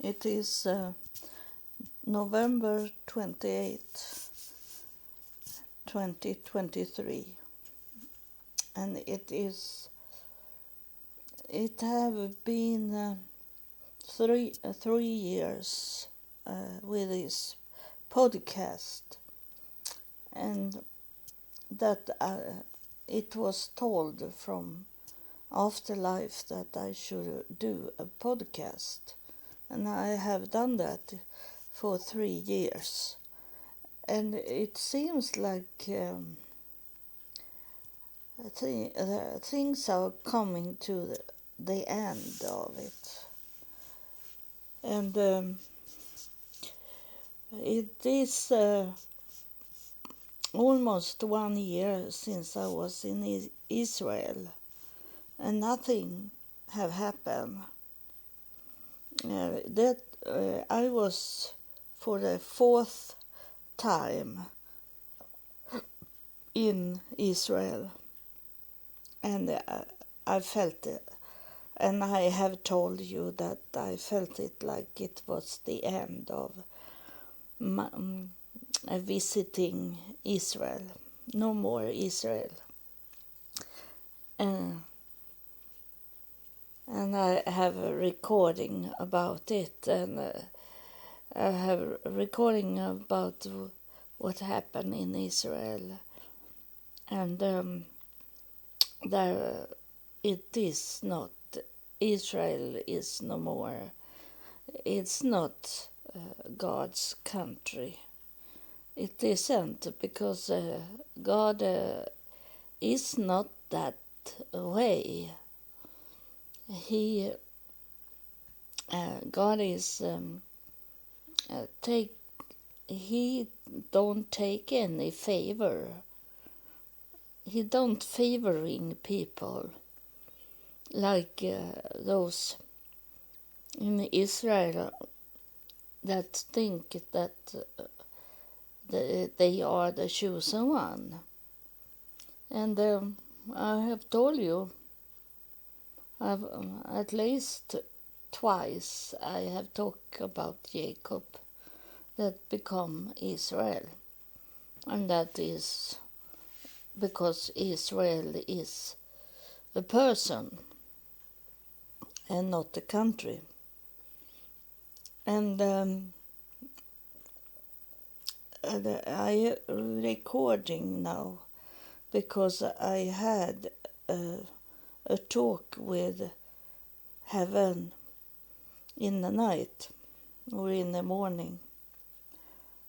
It is November 28th, 2023, and it have been 3 years with this podcast, and that it was told from Afterlife that I should do a podcast, and I have done that for 3 years, and it seems like things are coming to the end of it, and it is almost 1 year since I was in Israel, and nothing have happened. I was for the 4th time in Israel, and I felt it, and I have told you that I felt it like it was the end of visiting Israel. No more Israel. And I have a recording about it, and I have a recording about what happened in Israel, and there it is not. Israel is no more. It's not God's country. It isn't, because God is not that way. God is He don't take any favor. He don't favoring people like those in Israel that think that they are the chosen one. And I have told you, I've at least twice I have talked about Jacob that become Israel, and that is because Israel is a person and not a country. And I recording now because I had a talk with heaven in the night or in the morning,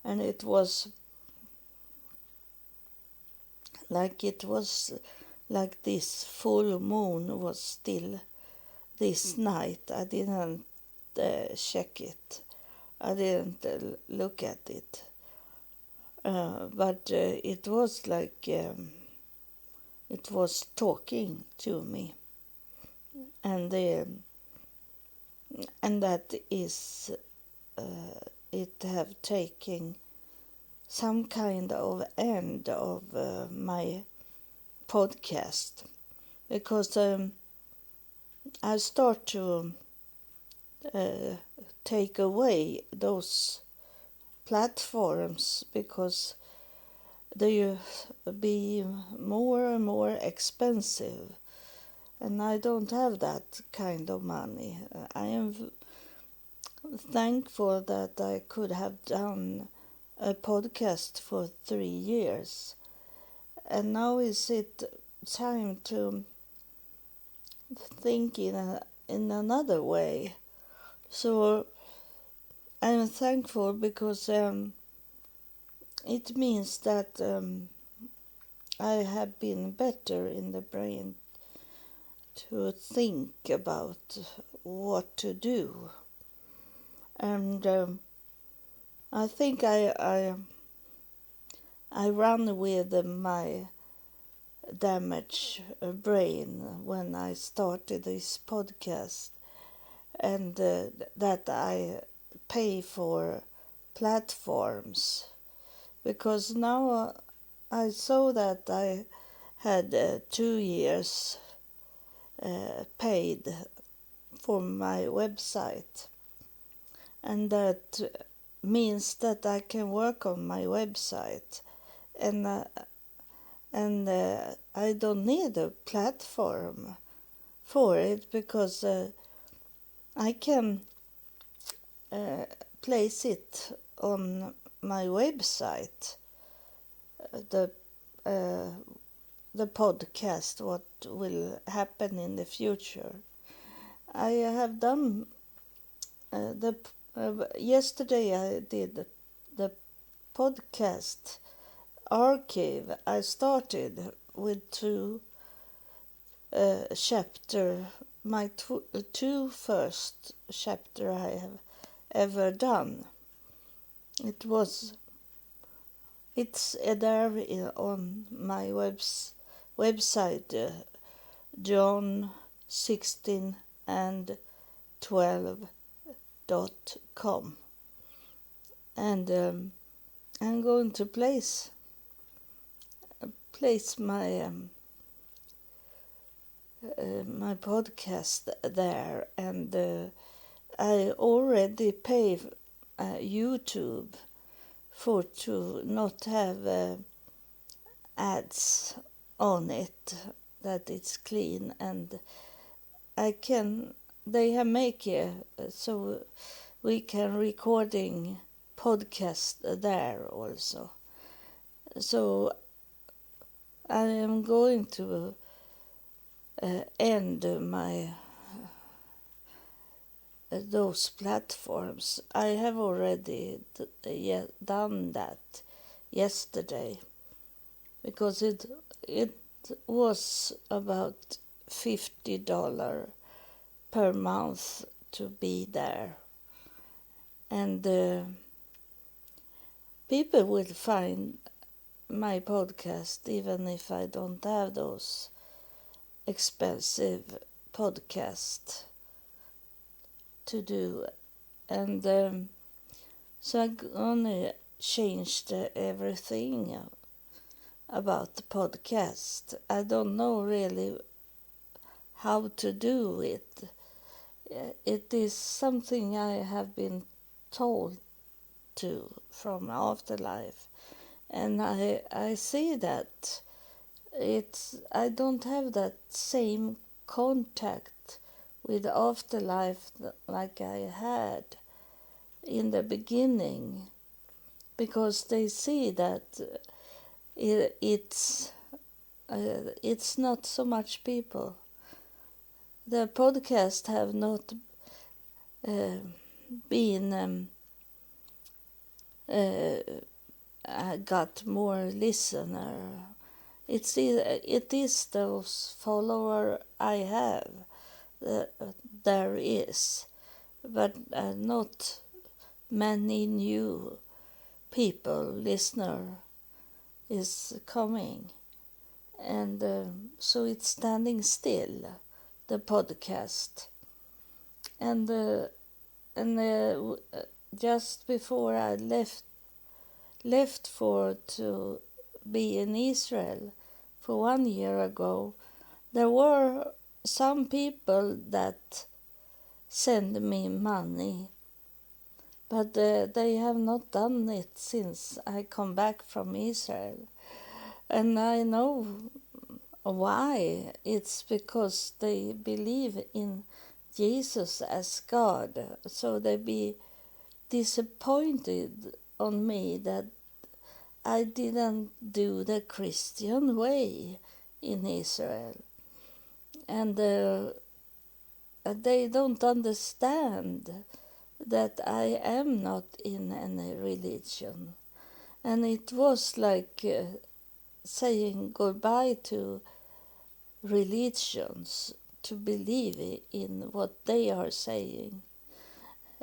and it was like this full moon was still this night. I didn't check it. I didn't look at it. But it was like it was talking to me. And that is it have taken some kind of end of my podcast, because I start to take away those platforms because they be more and more expensive, and I don't have that kind of money. I am thankful that I could have done a podcast for 3 years, and now is it time to think in another way. So I'm thankful because it means that I have been better in the brain to think about what to do. And I think I run with my damaged brain when I started this podcast, and that I pay for platforms, because now I saw that I had 2 years paid for my website, and that means that I can work on my website, and I don't need a platform for it, because I can place it on my website, the podcast, what will happen in the future. I have done yesterday I did the podcast archive. I started with two chapter, my two first chapter I have ever done. It's there on my website, John 16 and 12.com, and I'm going to place my my podcast there, and I already pay YouTube for to not have ads on it, that it's clean, and they have make so we can recording podcast there also. So I am going to end my those platforms. I have already done that yesterday, because it was about $50 per month to be there, and people will find my podcast even if I don't have those expensive podcasts to do. And so I'm gonna change everything about the podcast. I don't know really how to do it. It is something I have been told to from Afterlife, and I see that I don't have that same contact with Afterlife like I had in the beginning, because they see that it's not so much people. The podcast have not been got more listener. It is those follower I have. There is, but not many new listener is coming, and so it's standing still, the podcast. And just before I left for to be in Israel for 1 year ago, there were some people that send me money, but they have not done it since I come back from Israel. And I know why. It's because they believe in Jesus as God, so they be disappointed on me that I didn't do the Christian way in Israel. And they don't understand that I am not in any religion. And it was like saying goodbye to religions, to believe in what they are saying.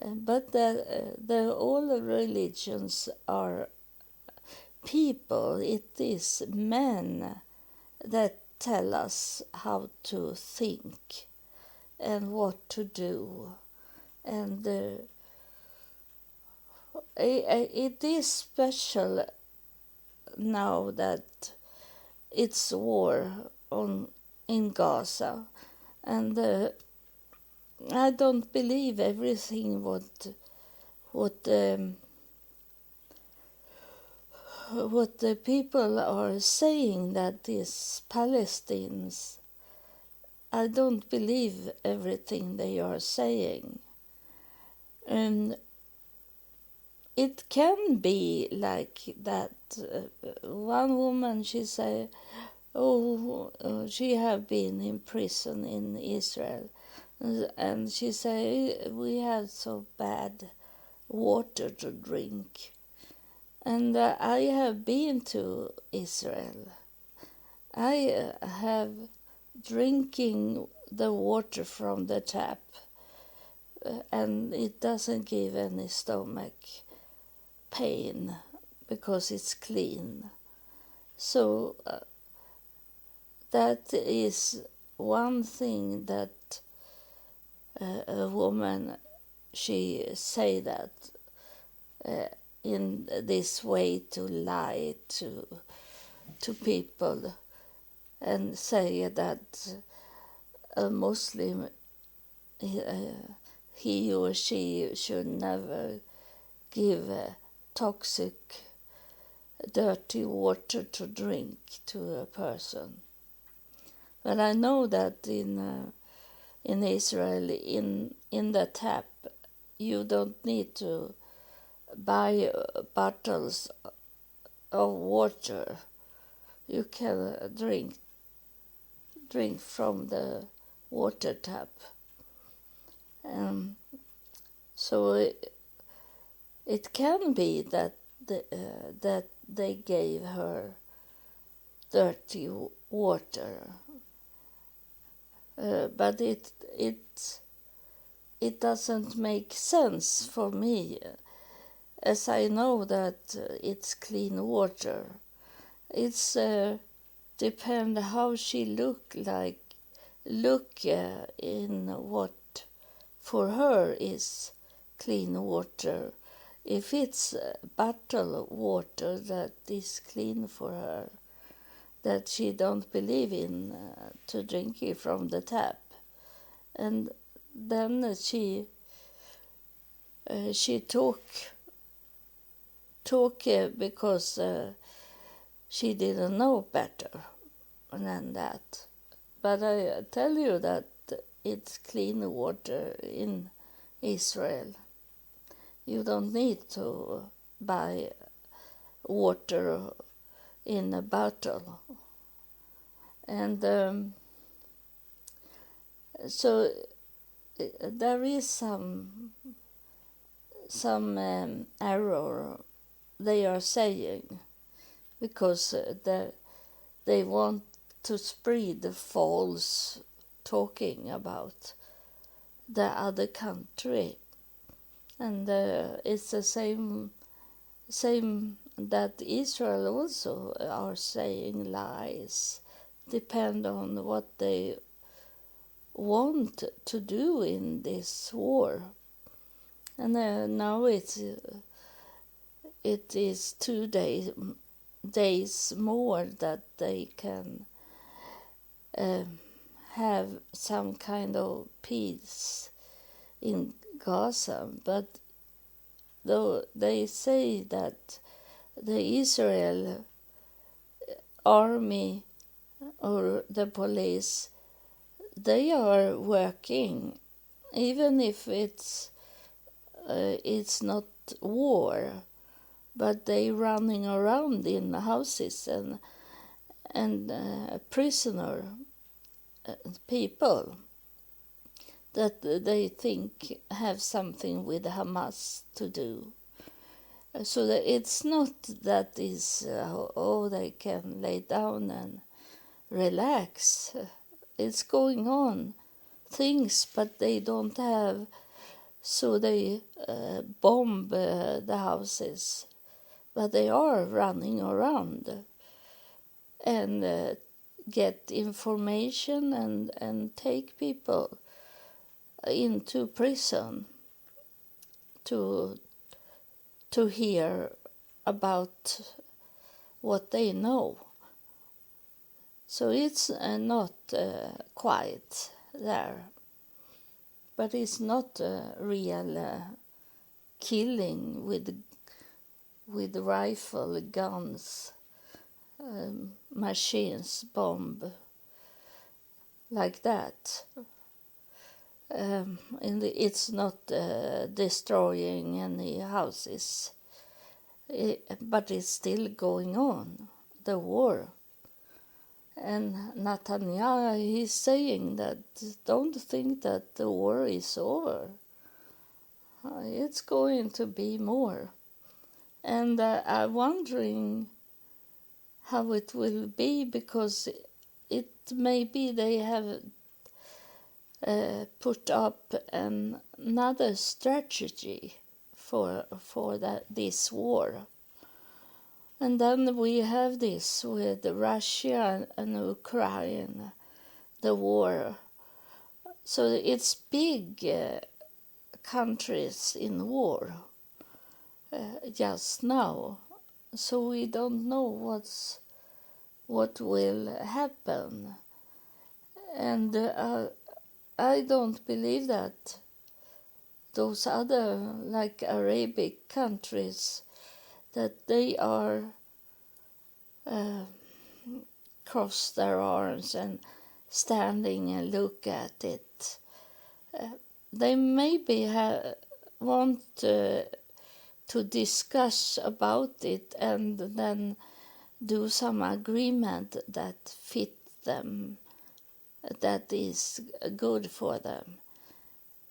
But all religions are people. It is men that tell us how to think and what to do. And it is special now that it's war in Gaza, and I don't believe everything what what the people are saying, that these Palestinians, I don't believe everything they are saying. And it can be like that. One woman, she said, she have been in prison in Israel. And she said, we have so bad water to drink. And I have been to Israel. I have drinking the water from the tap, and it doesn't give any stomach pain because it's clean. So that is one thing that a woman, she say that in this way to lie to people and say that a Muslim, he or she should never give toxic, dirty water to drink to a person. But I know that in Israel, in the tap, you don't need to buy bottles of water. You can drink from the water tap. So it can be that that they gave her dirty water, but it doesn't make sense for me, as I know that it's clean water. It's depend how she look in what for her is clean water. If it's bottled water that is clean for her, that she don't believe in to drink it from the tap, and then she talk because she didn't know better than that. But I tell you that it's clean water in Israel. You don't need to buy water in a bottle. And so there is some error they are saying, because they want to spread the false talking about the other country. And it's the same that Israel also are saying lies, depend on what they want to do in this war. And now it is 2 days more that they can have some kind of peace in Gaza, but though they say that the Israel army or the police, they are working, even if it's not war, but they running around in houses and prisoner people that they think have something with Hamas to do. So that it's not that is they can lay down and relax. It's going on things, but they don't have, so they bomb the houses. But they are running around and get information and take people into prison to hear about what they know. So it's not quiet there, but it's not a real killing with rifle, guns, machines, bomb, like that. It's not destroying any houses, but it's still going on, the war. And Netanyahu, he's saying that don't think that the war is over. It's going to be more. And I'm wondering how it will be, because it maybe they have put up another strategy for this war. And then we have this with Russia and Ukraine, the war. So it's big countries in war just now. So we don't know what will happen. And I don't believe that those other, like Arabic countries, that they are cross their arms and standing and look at it. They maybe want to discuss about it and then do some agreement that fit them, that is good for them,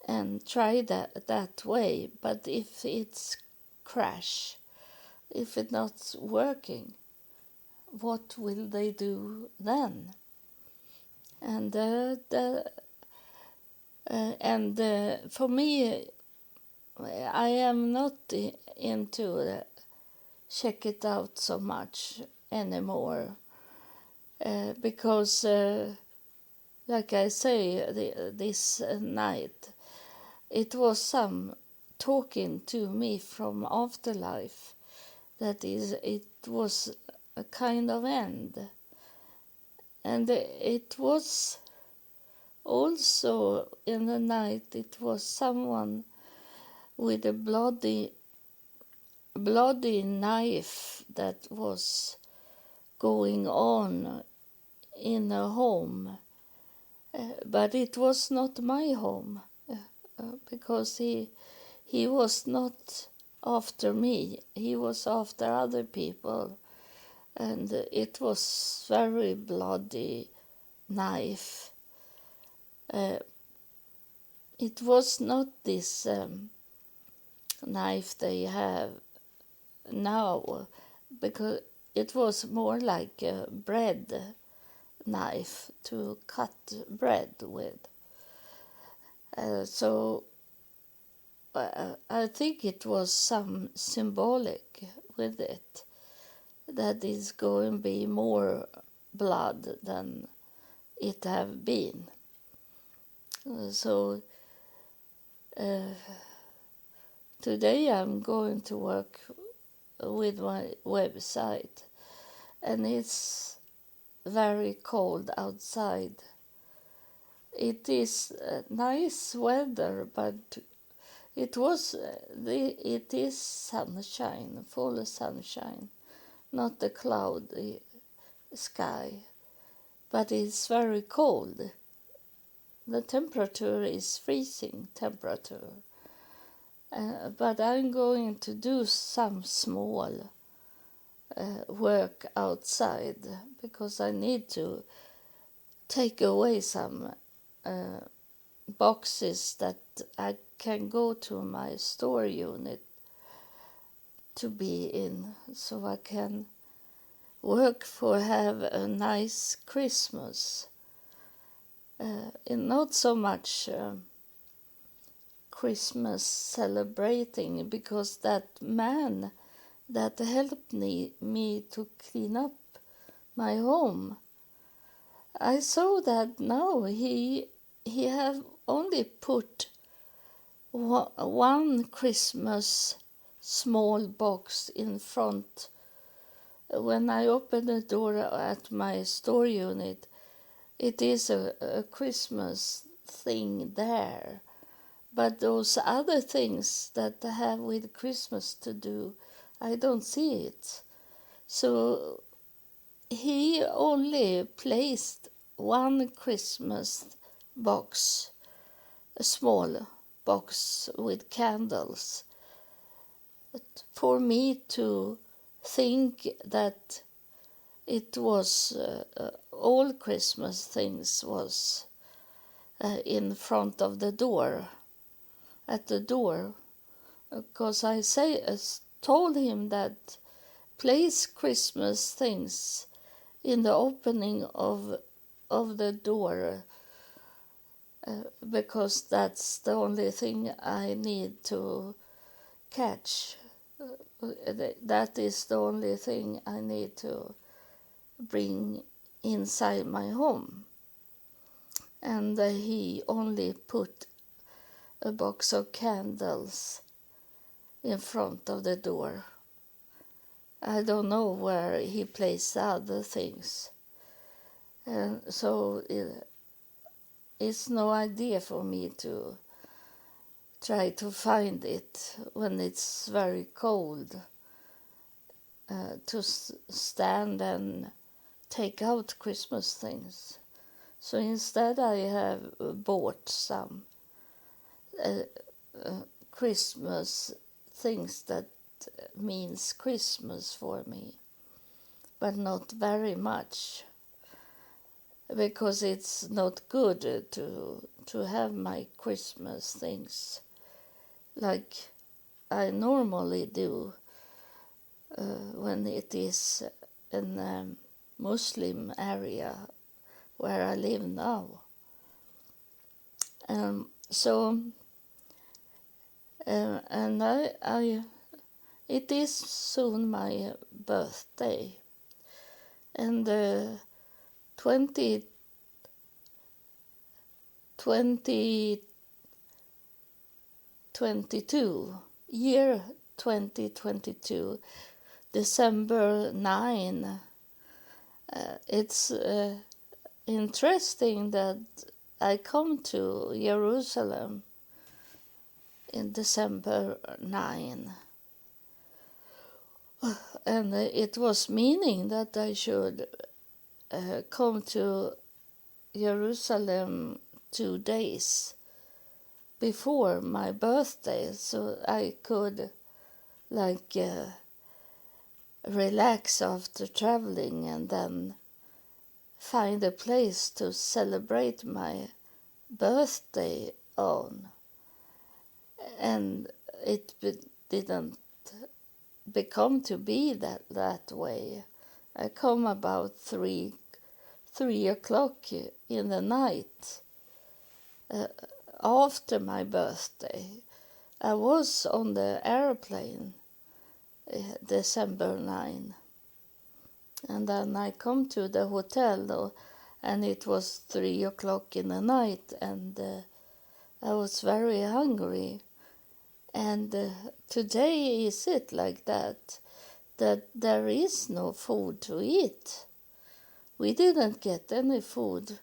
and try that way. But if it's crash, if it's not working, what will they do then? And for me, I am not into check it out so much anymore, because like I say, this night it was some talking to me from afterlife, that is, it was a kind of end. And it was also in the night, it was someone with a bloody knife that was going on in a home, but it was not my home, because he was not after me, he was after other people, and it was very bloody knife. It was not this knife they have now, because it was more like a bread knife to cut bread with. So I think it was some symbolic with it, that is going to be more blood than it have been. So today I'm going to work with my website, and it's very cold outside. It is nice weather, but it is sunshine, full sunshine, not a cloudy sky, but it's very cold. The temperature is freezing temperature. But I'm going to do some small work outside, because I need to take away some boxes that I can go to my store unit to be in, so I can work for have a nice Christmas. And not so much Christmas celebrating, because that man that helped me to clean up my home, I saw that now he have only put one Christmas small box in front. When I open the door at my store unit, it is a Christmas thing there, But those other things that have with Christmas to do, I don't see it. So he only placed one Christmas box, a small box with candles, for me to think that it was all Christmas things was in front of the door, at the door, because I told him that place Christmas things in the opening of the door, because that's the only thing I need to catch. That is the only thing I need to bring inside my home. And he only put a box of candles in front of the door. I don't know where he placed other things. And so it's no idea for me to try to find it when it's very cold, to stand and take out Christmas things. So instead I have bought some Christmas things that means Christmas for me, but not very much, because it's not good to have my Christmas things like I normally do when it is in a Muslim area where I live now. And it is soon my birthday, and 2022, year 2022, December 9. It's interesting that I come to Jerusalem in December 9. And it was meaning that I should come to Jerusalem 2 days before my birthday, so I could relax after traveling and then find a place to celebrate my birthday on. And it didn't become to be that way. I come about 3 o'clock in the night after my birthday. I was on the airplane December 9, and then I come to the hotel, and it was 3 o'clock in the night, and I was very hungry. And today is it like that there is no food to eat. We didn't get any food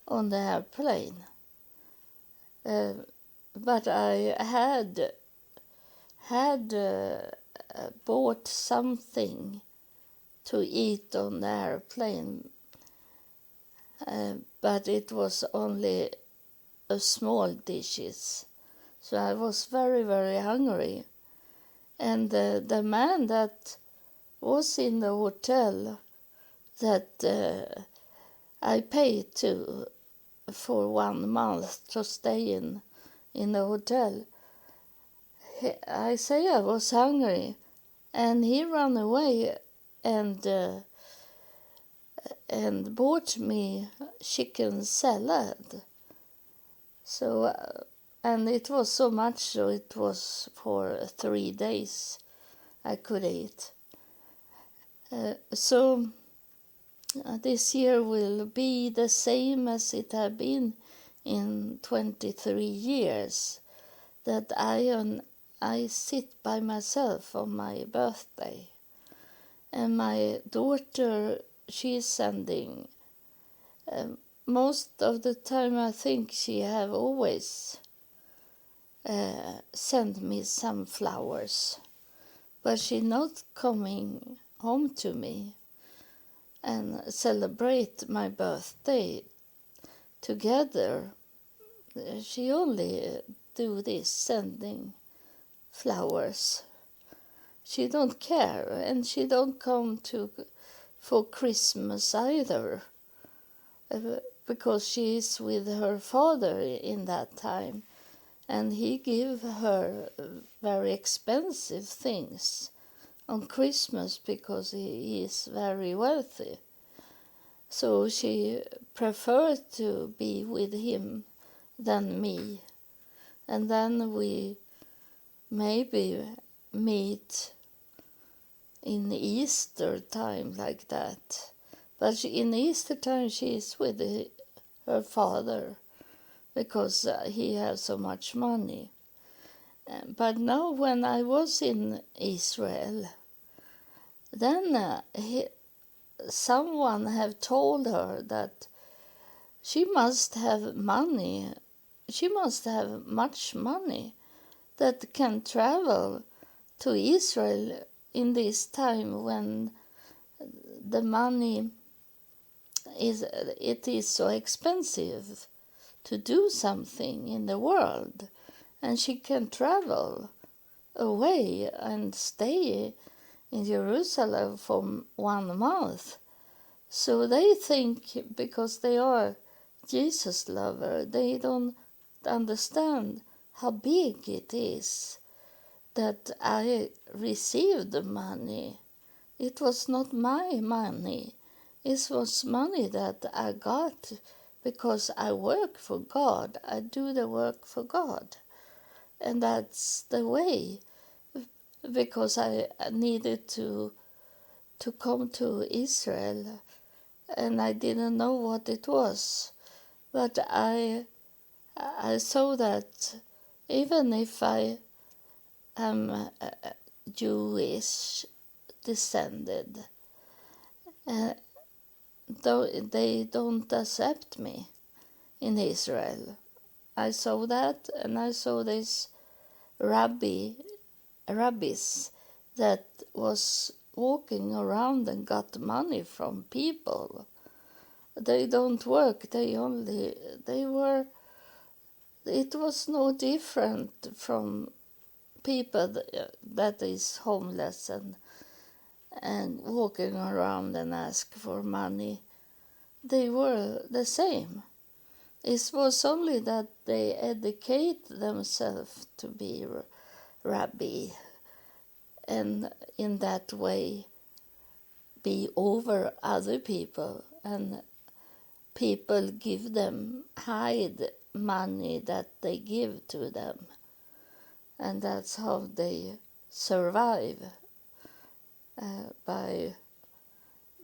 on the airplane, but I had bought something to eat on the airplane, but it was only a small dishes. So I was very, very hungry. And the man that was in the hotel that I paid to for 1 month to stay in the hotel, I say I was hungry, and he ran away and bought me chicken salad. So and it was so much, so it was for 3 days I could eat. So this year will be the same as it had been in 23 years, that I sit by myself on my birthday. And my daughter, she's sending, most of the time I think she have always send me some flowers, but she not coming home to me and celebrate my birthday together. She only do this, sending flowers. She don't care, and she don't come for Christmas either, because she is with her father in that time, and he give her very expensive things on Christmas because he is very wealthy. So she preferred to be with him than me. And then we maybe meet in Easter time like that. But in Easter time she is with her father because he has so much money. But now when I was in Israel, then someone have told her that she must have money. She must have much money that can travel to Israel in this time when the money is so expensive to do something in the world, and she can travel away and stay in Jerusalem for 1 month. So they think, because they are Jesus lover, they don't understand how big it is that I received the money. It was not my money. It was money that I got because I work for God. I do the work for God. And that's the way, because I needed to come to Israel, and I didn't know what it was. But I saw that even if I am Jewish descended, though they don't accept me in Israel. I saw that, and I saw this rabbis that was walking around and got money from people. They don't work, it was no different from people that is homeless and walking around and ask for money. They were the same. It was only that they educate themselves to be rabbi, and in that way be over other people, and people give them, hide money that they give to them, and that's how they survive, by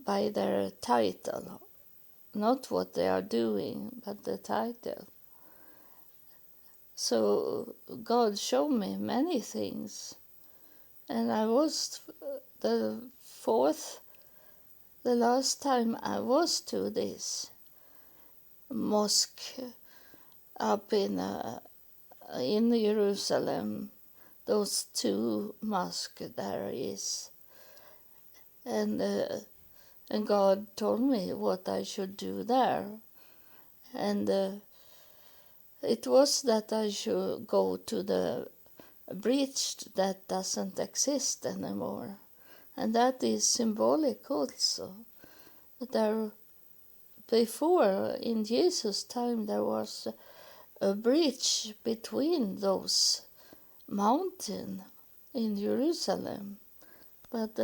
their title, not what they are doing, but the title. So God showed me many things, and I was the last time I was to this mosque up in Jerusalem, those 2 mosques there is, and God told me what I should do there, and it was that I should go to the bridge that doesn't exist anymore, and that is symbolic also. There, before, in Jesus' time, there was a bridge between those mountains in Jerusalem, but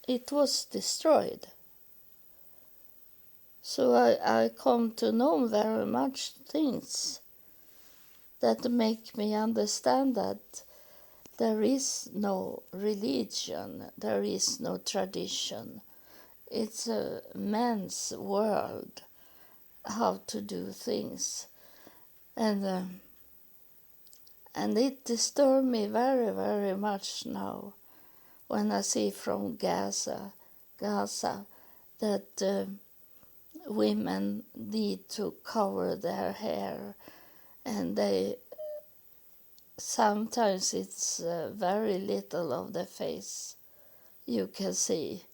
it was destroyed. So I come to know very much things that make me understand that there is no religion, there is no tradition. It's a man's world, how to do things. And it disturbs me very, very much now when I see from Gaza that women need to cover their hair, and they sometimes it's very little of the face you can see.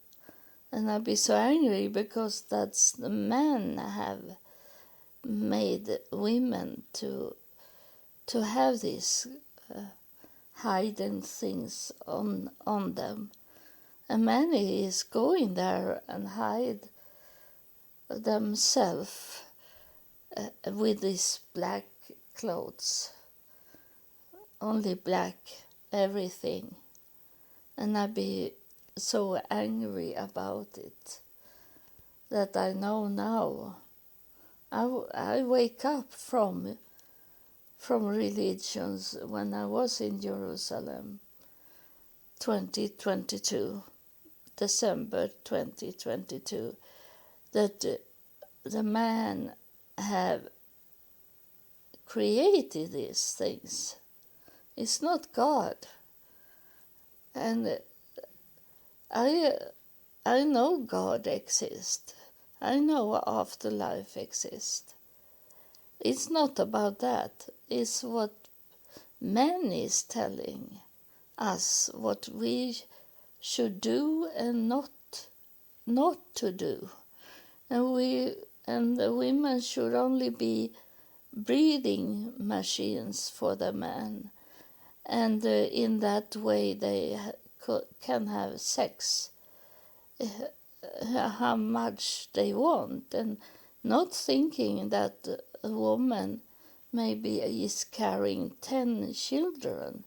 And I'd be so angry because that's the men have made women to have these hidden things on them. And many is going there and hide themselves with these black clothes. Only black, everything. And I'd be so angry about it that I know now. I wake up from religions when I was in Jerusalem, 2022, December 2022, that the man have created these things. It's not God. And I know God exists. I know afterlife exists. It's not about that. It's what man is telling us what we should do and not to do. And the women should only be breeding machines for the man. And in that way they can have sex how much they want, and not thinking that a woman maybe is carrying 10 children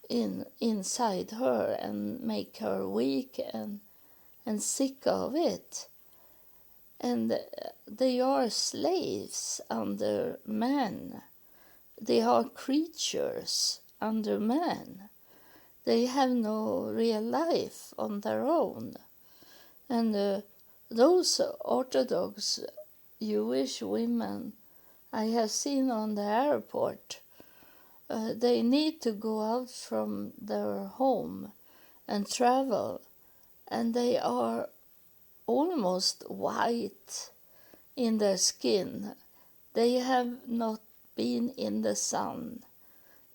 inside her and make her weak and sick of it. And they are slaves under men. They are creatures under man. They have no real life on their own. And those Orthodox Jewish women I have seen on the airport, they need to go out from their home and travel, and they are almost white in their skin. They have not been in the sun.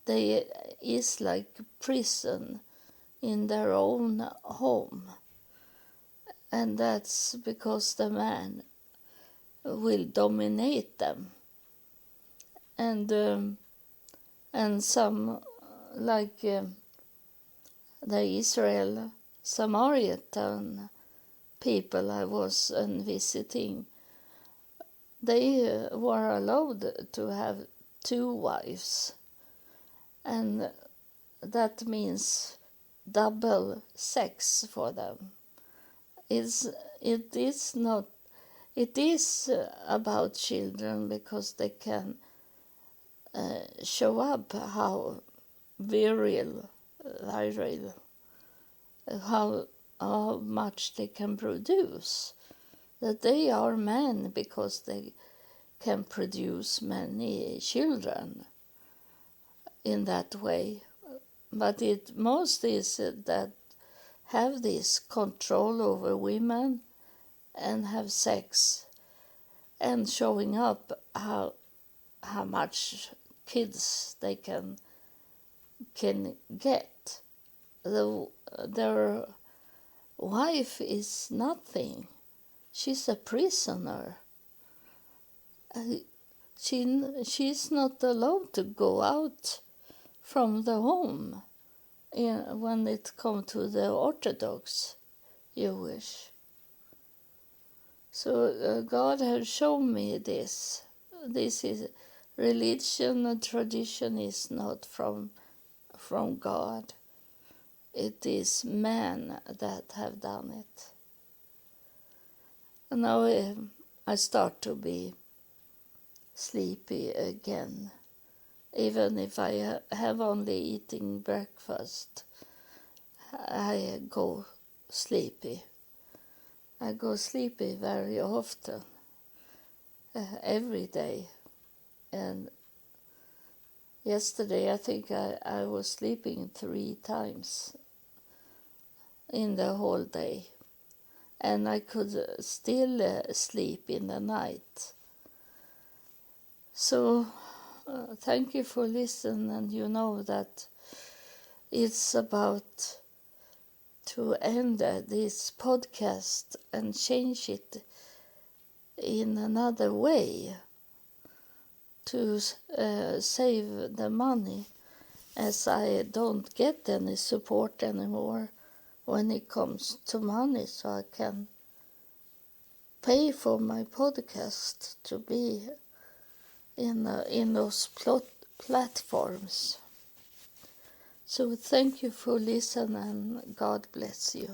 They is like prison in their own home. And that's because the man will dominate them. And some, like the Israel Samaritan people I was visiting, they were allowed to have 2 wives. And that means double sex for them. It is about children because they can show up how virile, how much they can produce. That they are men because they can produce many children in that way. But most is that have this control over women and have sex and showing up how much kids they can get. Their wife is nothing. She's a prisoner. She's not allowed to go out from the home when it comes to the Orthodox Jewish. So God has shown me this. This is religion and tradition is not from God. It is man that have done it. And now I start to be sleepy again. Even if I have only eaten breakfast, I go sleepy. I go sleepy very often, every day. And yesterday I think I was sleeping 3 times in the whole day. And I could still sleep in the night. So thank you for listening, and you know that it's about to end this podcast and change it in another way to save the money, as I don't get any support anymore when it comes to money, so I can pay for my podcast to be in those platforms. So thank you for listening, and God bless you.